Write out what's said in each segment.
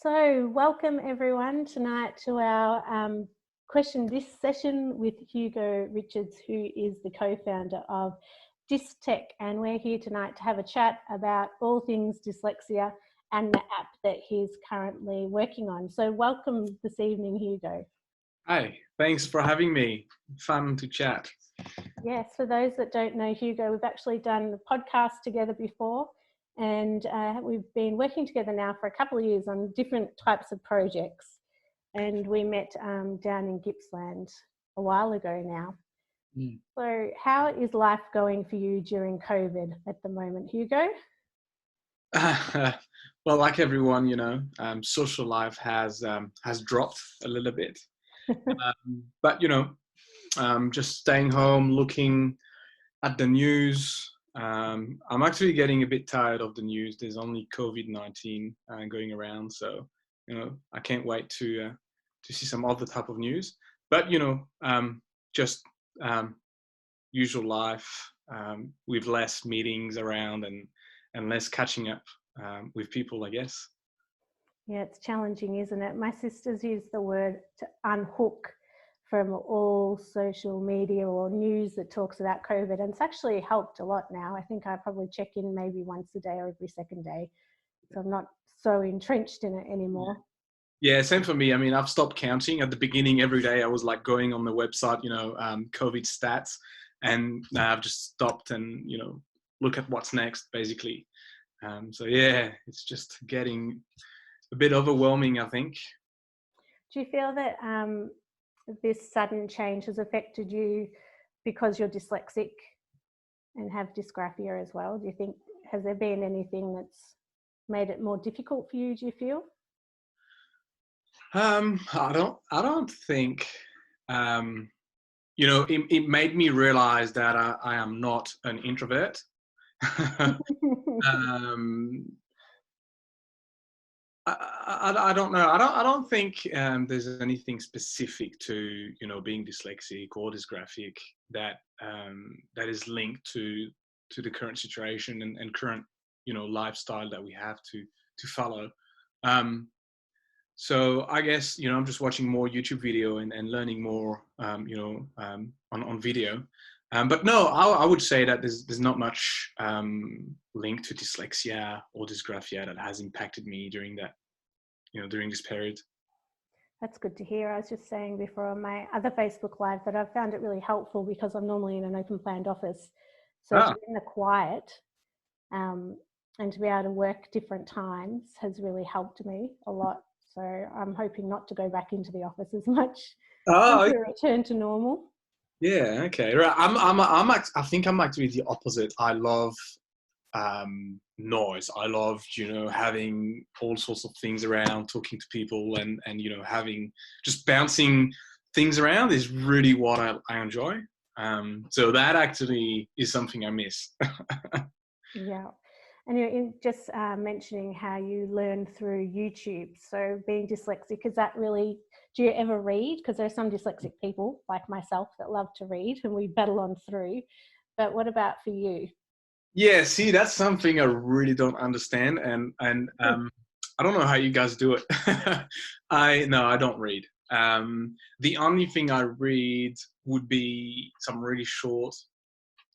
So welcome everyone tonight to our question this session with Hugo Richards, who is the co-founder of Dystech, and we're here tonight to have a chat about all things dyslexia and the app that he's currently working on. So welcome this evening, Hugo. Hi, thanks for having me. Fun to chat. Yes, for those that don't know Hugo, we've actually done a podcast together before, and we've been working together now for a couple of years on different types of projects. And we met down in Gippsland a while ago now. So how is life going for you during COVID at the moment, Hugo? Well, like everyone, social life has dropped a little bit. But, just staying home, looking at the news. I'm actually getting a bit tired of the news. There's only COVID-19 going around. So, I can't wait to see some other type of news. But, just usual life with less meetings around and less catching up with people, I guess. Yeah, it's challenging, isn't it? My sisters use the word to unhook from all social media or news that talks about COVID, and it's actually helped a lot now. I think I probably check in maybe once a day or every second day, so I'm not so entrenched in it anymore. Yeah, same for me. I mean, I've stopped counting. At the beginning, every day I was like going on the website, COVID stats, and now I've just stopped and, look at what's next, basically. So yeah, it's just getting a bit overwhelming, I think. Do you feel that this sudden change has affected you because you're dyslexic and have dysgraphia as well? Do you think, has there been anything that's made it more difficult for you, do you feel? I don't think, it made me realize that I am not an introvert. I don't know. I don't think there's anything specific to being dyslexic or dysgraphic that that is linked to the current situation and current lifestyle that we have to follow. So I guess I'm just watching more YouTube video and learning more on video. But no, I would say that there's not much link to dyslexia or dysgraphia that has impacted me during that, during this period. That's good to hear. I was just saying before on my other Facebook Live that I've found it really helpful because I'm normally in an open planned office. So to be in the quiet and to be able to work different times has really helped me a lot. So I'm hoping not to go back into the office as much to return to normal. Yeah, okay. Right. I think I'm actually the opposite. I love noise. I love, having all sorts of things around, talking to people and having just bouncing things around is really what I enjoy. So that actually is something I miss. Yeah. And you're just mentioning how you learn through YouTube. So being dyslexic, is that really, do you ever read? Because there are some dyslexic people like myself that love to read and we battle on through. But what about for you? Yeah, see, that's something I really don't understand. And I don't know how you guys do it. I don't read. The only thing I read would be some really short,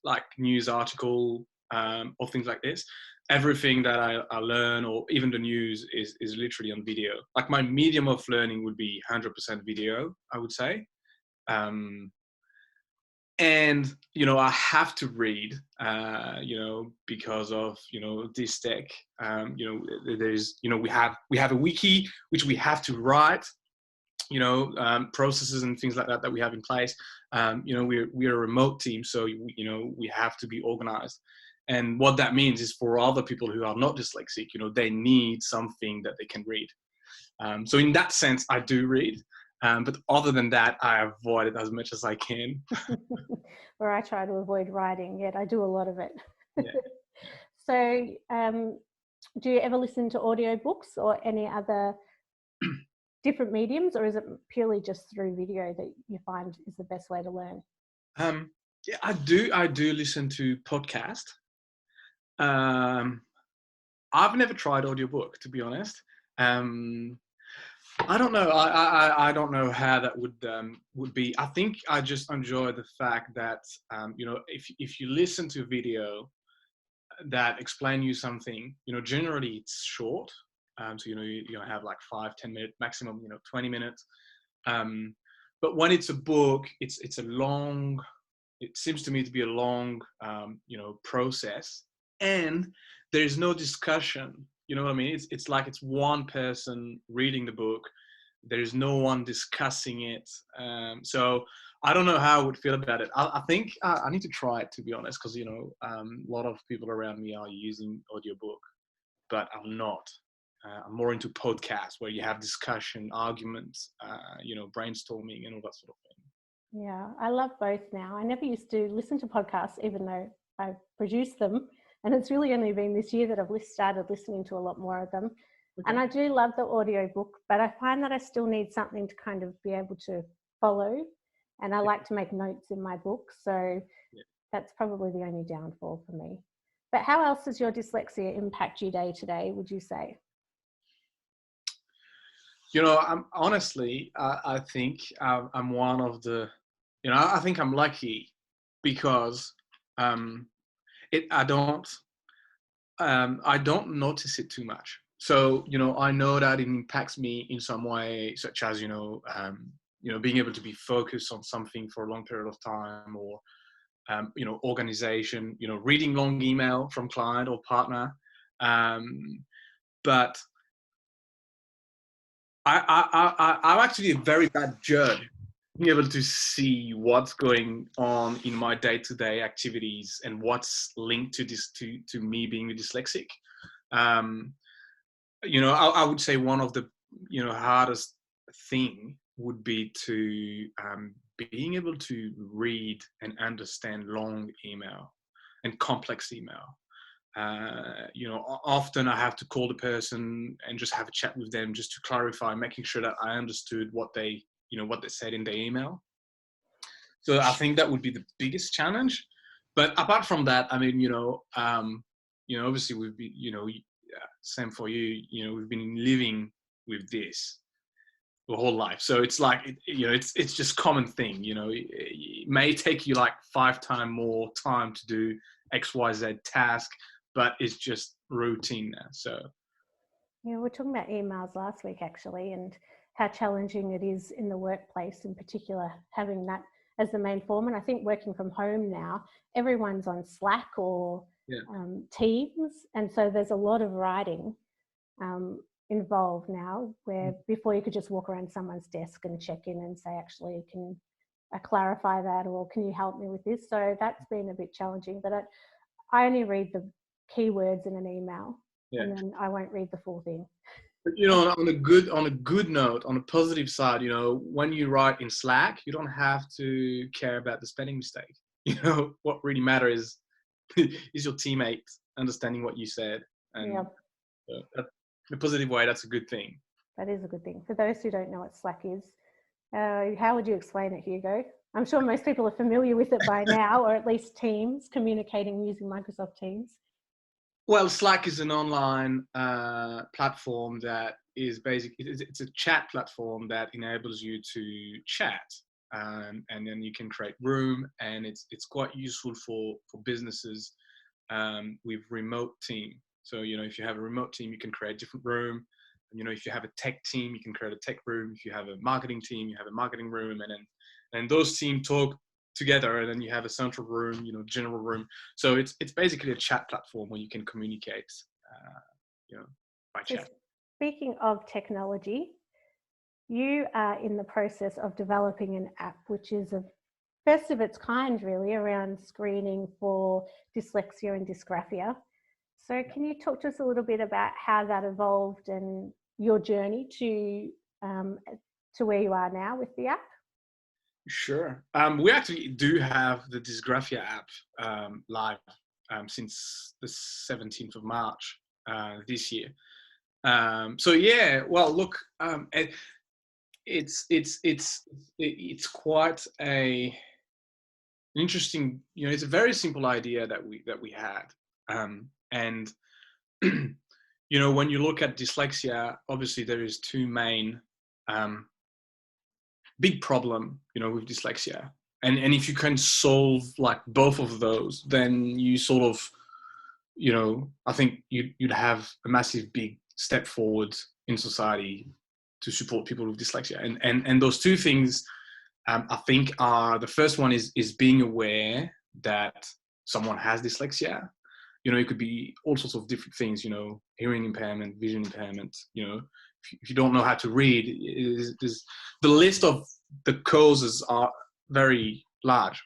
like news article or things like this. Everything that I learn or even the news is literally on video. Like my medium of learning would be 100% video, I would say. And, I have to read, because of, Dystech, there's, we have a wiki, which we have to write, processes and things like that we have in place. We're a remote team, so, we have to be organized. And what that means is for other people who are not dyslexic, they need something that they can read. So in that sense, I do read. But other than that, I avoid it as much as I can. Where I try to avoid writing, yet I do a lot of it. Yeah. So do you ever listen to audiobooks or any other different mediums, or is it purely just through video that you find is the best way to learn? Yeah, I do listen to podcasts. I've never tried audiobook, to be honest. I don't know. I don't know how that would be. I think I just enjoy the fact that if you listen to a video that explain you something, generally it's short. So you're gonna have like 5-10 minute maximum, 20 minutes. But when it's a book, it's a long. It seems to me to be a long, process, and there's no discussion. You know what I mean? It's like it's one person reading the book. There's no one discussing it. So I don't know how I would feel about it. I think I need to try it, to be honest, because a lot of people around me are using audiobook, but I'm not. I'm more into podcasts where you have discussion, arguments, brainstorming, and all that sort of thing. Yeah, I love both now. I never used to listen to podcasts, even though I produce them. And it's really only been this year that I've started listening to a lot more of them. Okay. And I do love the audiobook, but I find that I still need something to kind of be able to follow. And I like to make notes in my book. So that's probably the only downfall for me. But how else does your dyslexia impact you day to day, would you say? I'm honestly, I think I'm one of the, I think I'm lucky because I don't notice it too much. So I know that it impacts me in some way, such as being able to be focused on something for a long period of time, or organization, reading long email from client or partner, but I'm actually a very bad judge, being able to see what's going on in my day-to-day activities and what's linked to this to me being a dyslexic. I would say one of the hardest thing would be to being able to read and understand long email and complex email. Often I have to call the person and just have a chat with them just to clarify, making sure that I understood what they said in the email. So I think that would be the biggest challenge. But apart from that, I mean, obviously we've been, same for you, we've been living with this the whole life. So it's like, it's just common thing, it may take you like 5 times more time to do XYZ task, but it's just routine now. So yeah, we were talking about emails last week actually, and how challenging it is in the workplace in particular, having that as the main form. And I think working from home now, everyone's on Slack or Teams, and so there's a lot of writing involved now, where before you could just walk around someone's desk and check in and say, actually, can I clarify that, or can you help me with this? So that's been a bit challenging, but I only read the keywords in an email, and then I won't read the full thing. But on a good note, on a positive side, when you write in Slack, you don't have to care about the spelling mistake. What really matters is your teammate understanding what you said, and in a positive way, that's a good thing. That is a good thing. For those who don't know what Slack is, how would you explain it, Hugo? I'm sure most people are familiar with it by now, or at least Teams, communicating using Microsoft Teams. Well, Slack is an online platform that is basically, it's a chat platform that enables you to chat, and then you can create room, and it's quite useful for businesses with remote team. So, if you have a remote team, you can create a different room. If you have a tech team, you can create a tech room. If you have a marketing team, you have a marketing room, and those teams talk together, and then you have a central room, general room. So it's basically a chat platform where you can communicate, by chat. Speaking of technology, you are in the process of developing an app, which is a first of its kind, really, around screening for dyslexia and dysgraphia. So can you talk to us a little bit about how that evolved and your journey to where you are now with the app? Sure. We actually do have the Dysgraphia app live since the 17th of March this year. So yeah, well, look, it's quite an interesting. It's a very simple idea that we had, and you know, when you look at dyslexia, obviously there is two main big problem, you know, with dyslexia. And if you can solve like both of those, then you sort of, you know, I think you'd have a massive big step forward in society to support people with dyslexia. And those two things, I think, are, the first one is being aware that someone has dyslexia. You know, it could be all sorts of different things, you know, hearing impairment, vision impairment, you know, if you don't know how to read, the list of the causes are very large.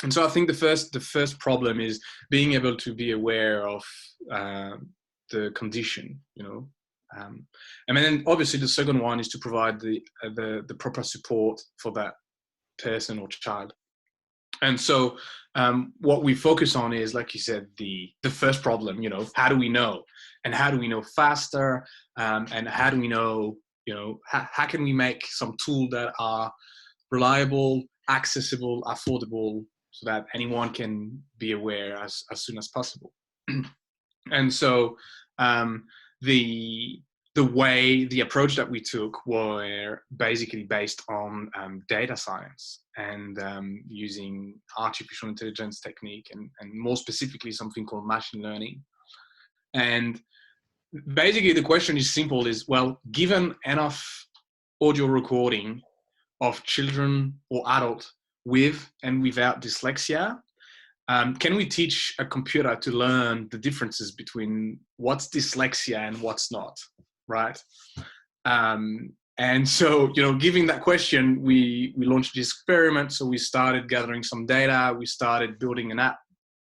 And so I think the first problem is being able to be aware of the condition, you know. And then obviously the second one is to provide the proper support for that person or child. And so what we focus on is, like you said, the first problem, you know, how do we know? And how do we know faster? And how do we know, you know, how can we make some tools that are reliable, accessible, affordable, so that anyone can be aware as soon as possible? And so the approach that we took were basically based on data science and using artificial intelligence technique and more specifically something called machine learning. And basically the question is simple, is, well, given enough audio recording of children or adults with and without dyslexia, can we teach a computer to learn the differences between what's dyslexia and what's not, right? And so, you know, given that question, we launched the experiment. So we started gathering some data. We started building an app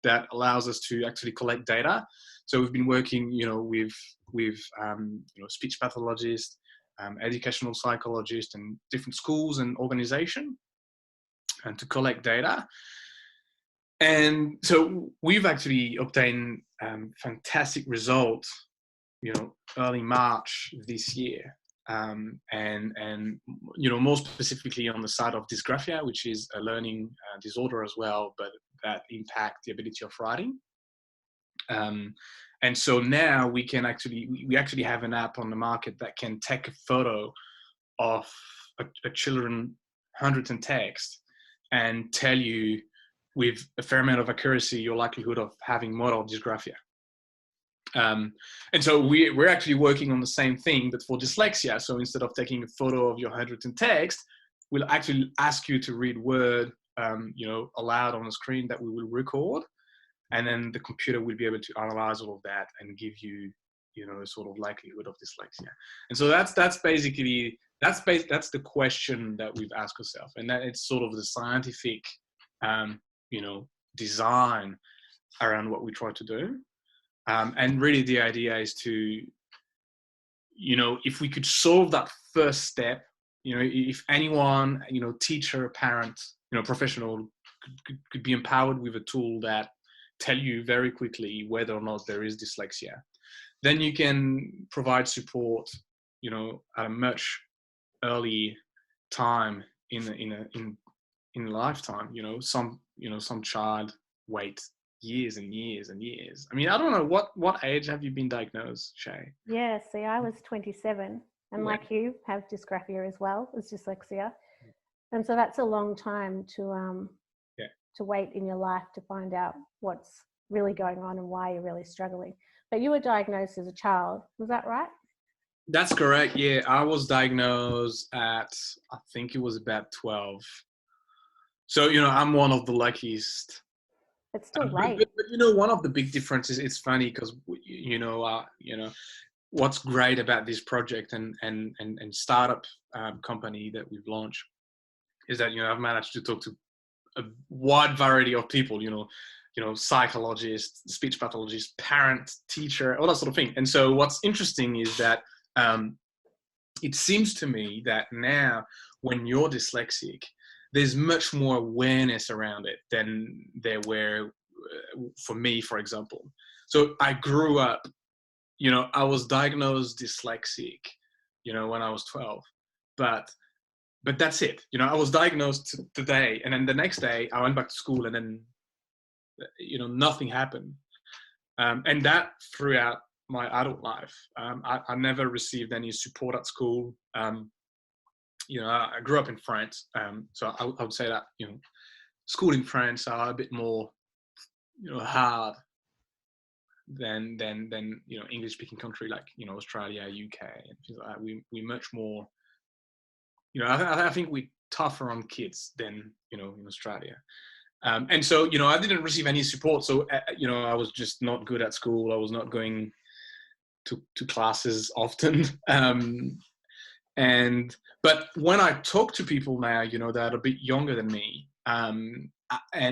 that allows us to actually collect data. So we've been working, you know, with you know, speech pathologists, educational psychologists, and different schools and organizations, and to collect data. And so we've actually obtained fantastic results, you know, early March this year. And you know, more specifically on the side of dysgraphia, which is a learning disorder as well, but that impact the ability of writing. And so now we actually have an app on the market that can take a photo of a children handwritten text and tell you with a fair amount of accuracy your likelihood of having motor dysgraphia. And so we're actually working on the same thing, but for dyslexia. So instead of taking a photo of your handwritten text, we'll actually ask you to read word, you know, aloud on the screen that we will record, and then the computer will be able to analyze all of that and give you, you know, a sort of likelihood of dyslexia. And so that's basically that's the question that we've asked ourselves, and that it's sort of the scientific, you know, design around what we try to do. And really the idea is to, you know, if we could solve that first step, you know, if anyone, you know, teacher, parent, you know, professional could be empowered with a tool that tell you very quickly whether or not there is dyslexia, then you can provide support, you know, at a much early time in lifetime. You know, some child wait years and years and years. I mean, I don't know, what age have you been diagnosed, Shae? Yeah, see, I was 27, and Yeah. like you, have dysgraphia as well as dyslexia. And so that's a long time to wait in your life to find out what's really going on and why you're really struggling. But you were diagnosed as a child, was that right? That's correct. Yeah, I was diagnosed at, I think it was about 12. So, you know, I'm one of the luckiest. It's still But, late. you know, one of the big differences, it's funny because, you know, what's great about this project and startup company that we've launched is that, you know, I've managed to talk to a wide variety of people, you know, psychologists, speech pathologists, parent, teacher, all that sort of thing. And so what's interesting is that it seems to me that now when you're dyslexic, there's much more awareness around it than there were for me, for example. So I grew up, you know, I was diagnosed dyslexic, you know, when I was 12, but that's it. You know, I was diagnosed today, and then the next day I went back to school, and then, you know, nothing happened. And that throughout my adult life. I never received any support at school. You know, I grew up in France, so I would say that, you know, school in France are a bit more, you know, hard than you know, English speaking country like, you know, Australia, UK, and things like that. We much more, you know, I think we tougher on kids than, you know, in Australia. And so, you know, I didn't receive any support. So, you know, I was just not good at school. I was not going to classes often. But when I talk to people now, you know, that are a bit younger than me,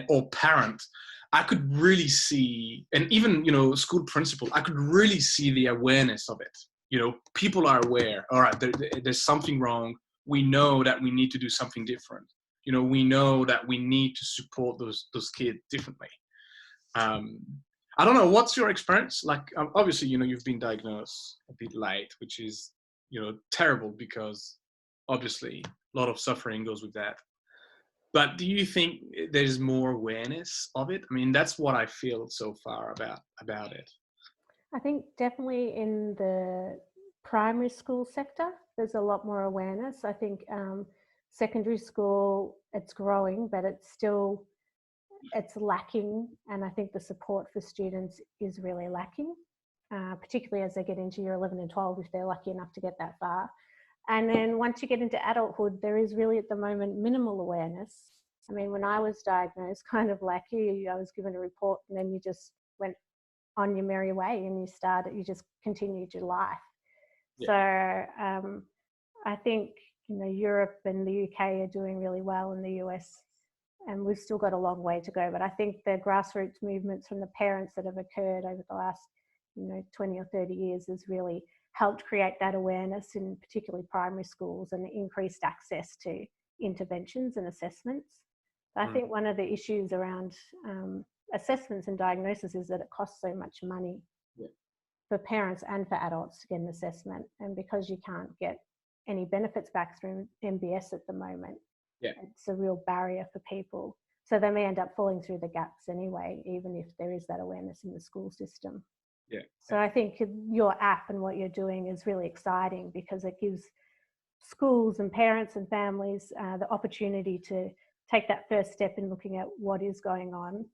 or parents, I could really see, and even, you know, school principal, I could really see the awareness of it. You know, people are aware, all right, there's something wrong. We know that we need to do something different. You know, we know that we need to support those kids differently. I don't know, what's your experience? Like, obviously, you know, you've been diagnosed a bit late, which is, you know, terrible, because obviously a lot of suffering goes with that. But do you think there's more awareness of it? I mean, that's what I feel so far about it. I think definitely in the primary school sector, there's a lot more awareness. I think secondary school, it's growing, but it's lacking. And I think the support for students is really lacking, particularly as they get into year 11 and 12, if they're lucky enough to get that far. And then once you get into adulthood, there is really at the moment minimal awareness. I mean, when I was diagnosed, kind of like you, I was given a report and then you just went on your merry way and you just continued your life. Yeah. So I think, you know, Europe and the UK are doing really well, in the US, and we've still got a long way to go. But I think the grassroots movements from the parents that have occurred over the last, you know, 20 or 30 years has really helped create that awareness in particularly primary schools, and increased access to interventions and assessments. I think one of the issues around assessments and diagnosis is that it costs so much money for parents and for adults to get an assessment. And because you can't get any benefits back through MBS at the moment, it's a real barrier for people. So they may end up falling through the gaps anyway, even if there is that awareness in the school system. So I think your app and what you're doing is really exciting, because it gives schools and parents and families the opportunity to take that first step in looking at what is going on.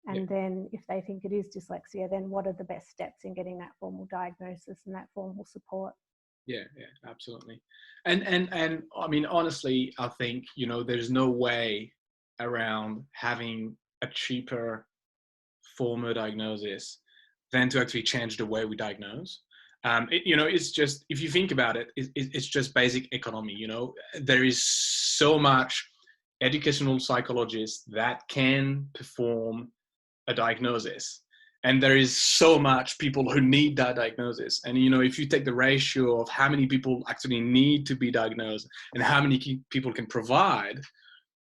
And then if they think it is dyslexia, then what are the best steps in getting that formal diagnosis and that formal support? Yeah, absolutely. And I mean, honestly, I think, you know, there's no way around having a cheaper formal diagnosis than to actually change the way we diagnose. You know, it's just, if you think about it, it's just basic economy. You know, there is so much educational psychologists that can perform a diagnosis, and there is so much people who need that diagnosis. And, you know, if you take the ratio of how many people actually need to be diagnosed and how many people can provide,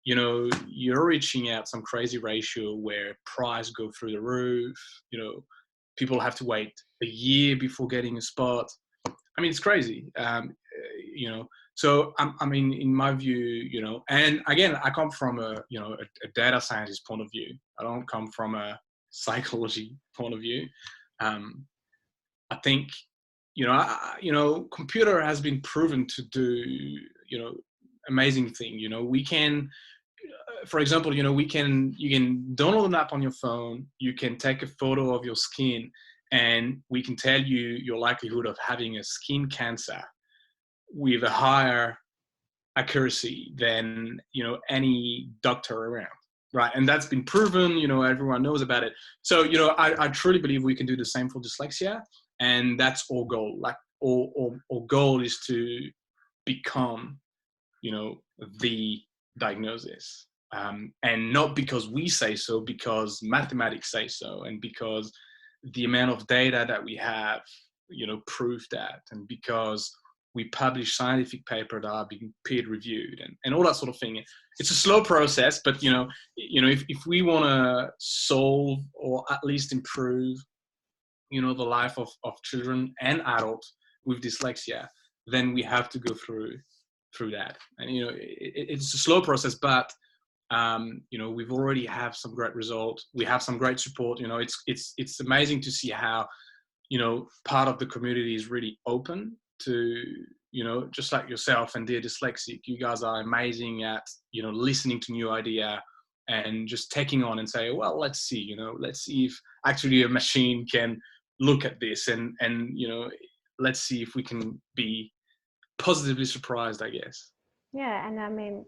you know, you're reaching out some crazy ratio where price go through the roof. You know, people have to wait a year before getting a spot. I mean, it's crazy. You know, so I mean, in my view, you know, and again, I come from a data scientist point of view. I don't come from a psychology point of view. I think, you know, computer has been proven to do, you know, amazing thing. You know, we can, for example, you know, you can download an app on your phone. You can take a photo of your skin, and we can tell you your likelihood of having a skin cancer with a higher accuracy than, you know, any doctor around, right? And that's been proven. You know, everyone knows about it. So, you know, I truly believe we can do the same for dyslexia, and that's our goal. Like, our goal is to become, you know, the diagnosis. And not because we say so, because mathematics say so, and because the amount of data that we have, you know, prove that, and because we publish scientific papers that are being peer reviewed, and all that sort of thing. It's a slow process, but, you know, if we want to solve, or at least improve, you know, the life of children and adults with dyslexia, then we have to go through that. And, you know, it's a slow process, but you know, we've already have some great results. We have some great support. You know, it's amazing to see how part of the community is really open to, just like yourself and Dear Dyslexic, you guys are amazing at, listening to new idea and just taking on and say, well, let's see if actually a machine can look at this and let's see if we can be positively surprised, I guess. Yeah, and I mean,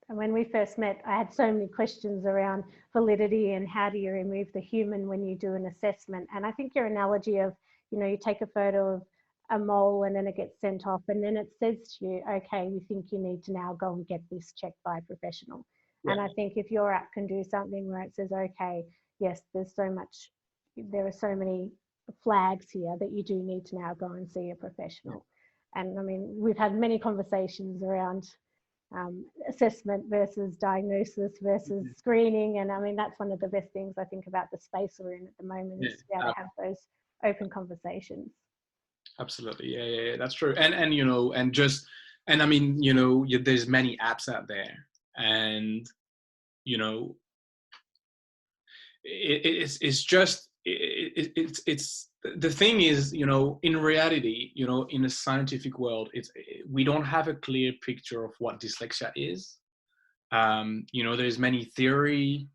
when we first met, I had so many questions around validity and how do you remove the human when you do an assessment. And I think your analogy of, you take a photo of a mole and then it gets sent off and then it says to you, okay, we think you need to now go and get this checked by a professional. Yeah. And I think if your app can do something where it says, okay, yes, there are so many flags here that you do need to now go and see a professional. And I mean, we've had many conversations around assessment versus diagnosis versus screening. And I mean, that's one of the best things I think about the space we're in at the moment is to be able to have those open conversations. Absolutely. Yeah, that's true. And I mean, there's many apps out there and, it's the thing is, in reality, in a scientific world, we don't have a clear picture of what dyslexia is. There's many theory,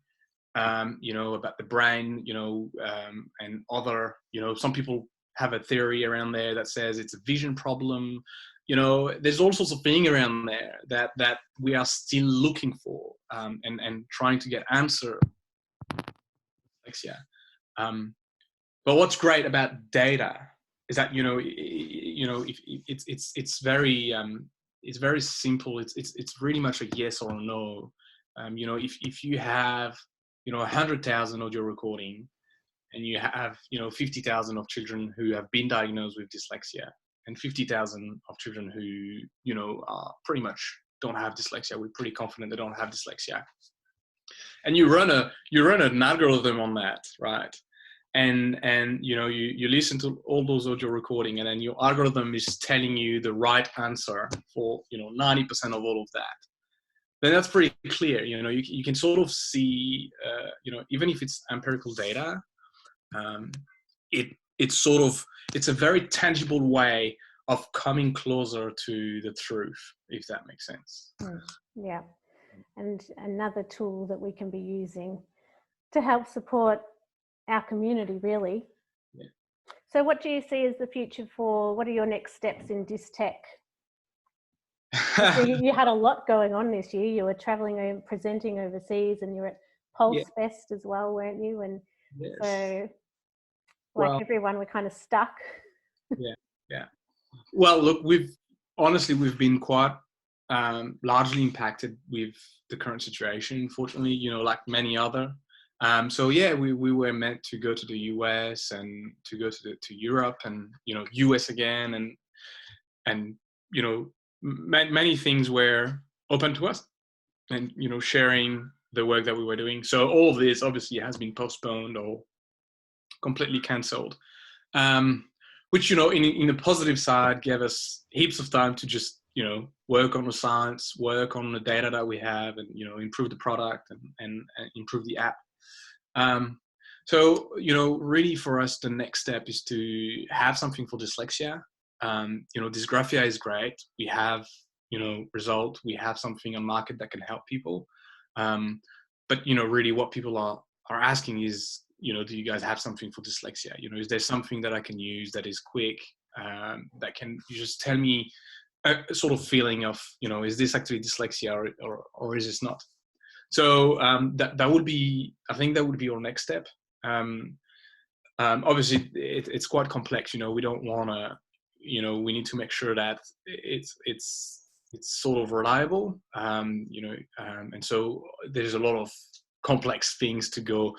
about the brain, and other, some people have a theory around there that says it's a vision problem. There's all sorts of things around there that we are still looking for, and trying to get answer. Dyslexia. But what's great about data is that it's very simple. It's really much a yes or no. If you have 100,000 audio recording, and you have 50,000 of children who have been diagnosed with dyslexia, and 50,000 of children who pretty much don't have dyslexia. We're pretty confident they don't have dyslexia. And you run an algorithm on that, right? And you listen to all those audio recording, and then your algorithm is telling you the right answer for 90% of all of that. Then that's pretty clear. You can sort of see, even if it's empirical data, it's a very tangible way of coming closer to the truth, if that makes sense. Yeah, and another tool that we can be using to help support our community, really. Yeah. So what do you see as the future what are your next steps in Dystech? You had a lot going on this year. You were traveling and presenting overseas, and you were at Pulse Fest as well, weren't you? And so, everyone, we're kind of stuck. Yeah. Well, look, we've been quite largely impacted with the current situation, unfortunately, like many other. We were meant to go to the US and to go to Europe and, US again. And many things were open to us and, sharing the work that we were doing. So all of this obviously has been postponed or completely cancelled, which, in the positive side gave us heaps of time to just, work on the science, work on the data that we have and, improve the product and improve the app. Really for us, the next step is to have something for dyslexia. Dysgraphia is great. We have, result. We have something on market that can help people. But, really what people are asking is, do you guys have something for dyslexia? Is there something that I can use that is quick, that can just tell me a sort of feeling of, is this actually dyslexia or is this not? So that would be, I think that would be our next step. Obviously it's quite complex, we don't want to, we need to make sure that it's sort of reliable, and so there's a lot of complex things to go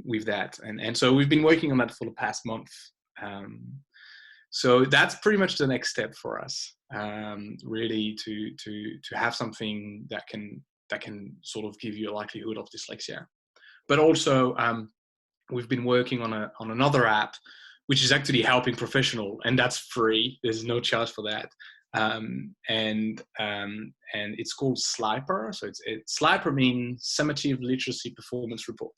with that. And so we've been working on that for the past month. So that's pretty much the next step for us, really to have something that can sort of give you a likelihood of dyslexia. But also, we've been working on another app, which is actually helping professional, and that's free. There's no charge for that. and it's called Sliper. So Sliper means Summative Literacy Performance Report.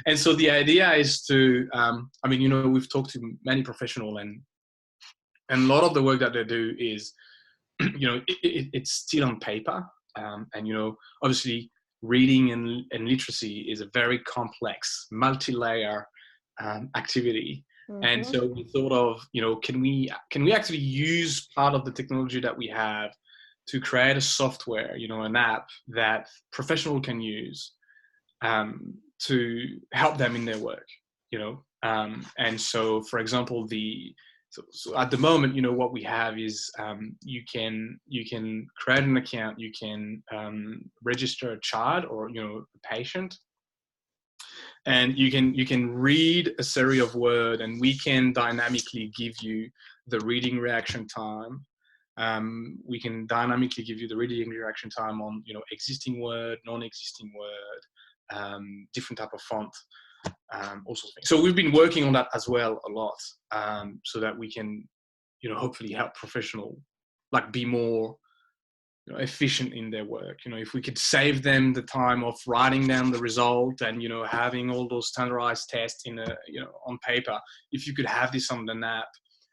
And so the idea is to, I mean, you know, we've talked to many professionals, and a lot of the work that they do is, you know, it's still on paper, and you know, obviously reading and literacy is a very complex, multi-layer activity. And so we thought of, you know, can we actually use part of the technology that we have to create a software, you know, an app that professionals can use to help them in their work, you know. And so, for example, so at the moment, you know, what we have is you can create an account, you can register a child or, you know, a patient, and you can read a series of words, and we can dynamically give you the reading reaction time. We can dynamically give you the reading reaction time on, you know, existing word, non-existing word, different type of font, all sorts of things. So we've been working on that as well a lot, so that we can, you know, hopefully help professionals like be more, you know, efficient in their work. You know, if we could save them the time of writing down the result and, you know, having all those standardized tests in a, you know, on paper, if you could have this on an app,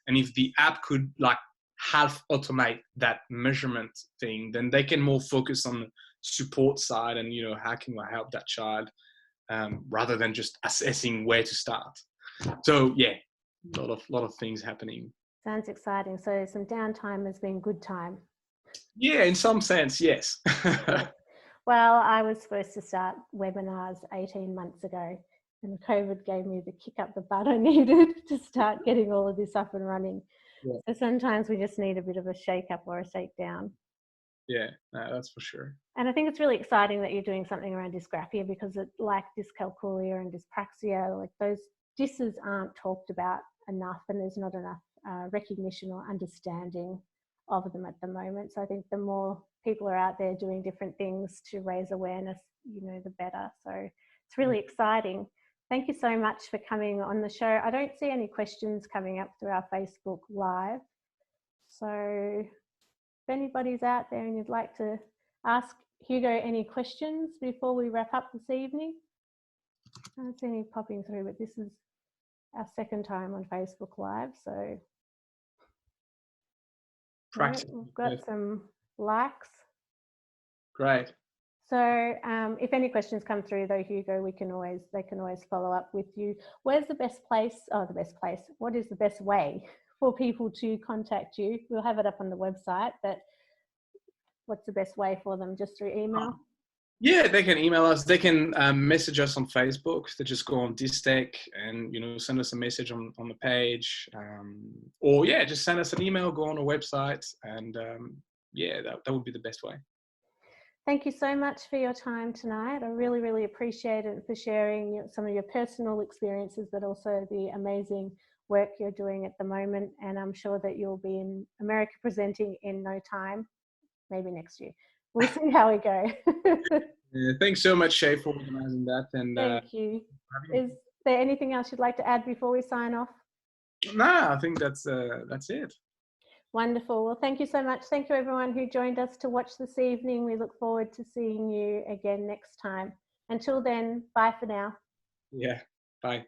and if the app could like half automate that measurement thing, then they can more focus on the support side and, you know, how can I help that child, rather than just assessing where to start. So yeah, a lot of things happening. Sounds exciting. So some downtime has been good time. Yeah, in some sense, yes. Yes. Well, I was supposed to start webinars 18 months ago, and COVID gave me the kick up the butt I needed to start getting all of this up and running. Yeah. So sometimes we just need a bit of a shake up or a shakedown. Yeah, no, that's for sure. And I think it's really exciting that you're doing something around dysgraphia, because it, like dyscalculia and dyspraxia, like those dysses aren't talked about enough, and there's not enough recognition or understanding of them at the moment. So I think the more people are out there doing different things to raise awareness, you know, the better. So it's really exciting. Thank you so much for coming on the show. I don't see any questions coming up through our Facebook Live. So if anybody's out there and you'd like to ask Hugo any questions before we wrap up this evening. I don't see any popping through, but this is our second time on Facebook Live, so right, we've got some likes. Great. So if any questions come through though, Hugo, they can always follow up with you. Where's the best place? Oh, the best place. What is the best way for people to contact you? We'll have it up on the website, but what's the best way for them? Just through email? Yeah, they can email us. They can message us on Facebook. They just go on Dystech and, you know, send us a message on the page. Or yeah, just send us an email, go on our website, and yeah, that would be the best way. Thank you so much for your time tonight. I really, really appreciate it, for sharing some of your personal experiences, but also the amazing work you're doing at the moment. And I'm sure that you'll be in America presenting in no time, maybe next year. We'll see how we go. Thanks so much, Shae, for organizing that. And thank you. Is there anything else you'd like to add before we sign off? No, I think that's it. Wonderful. Well, thank you so much. Thank you everyone who joined us to watch this evening. We look forward to seeing you again next time. Until then, bye for now. Yeah, bye.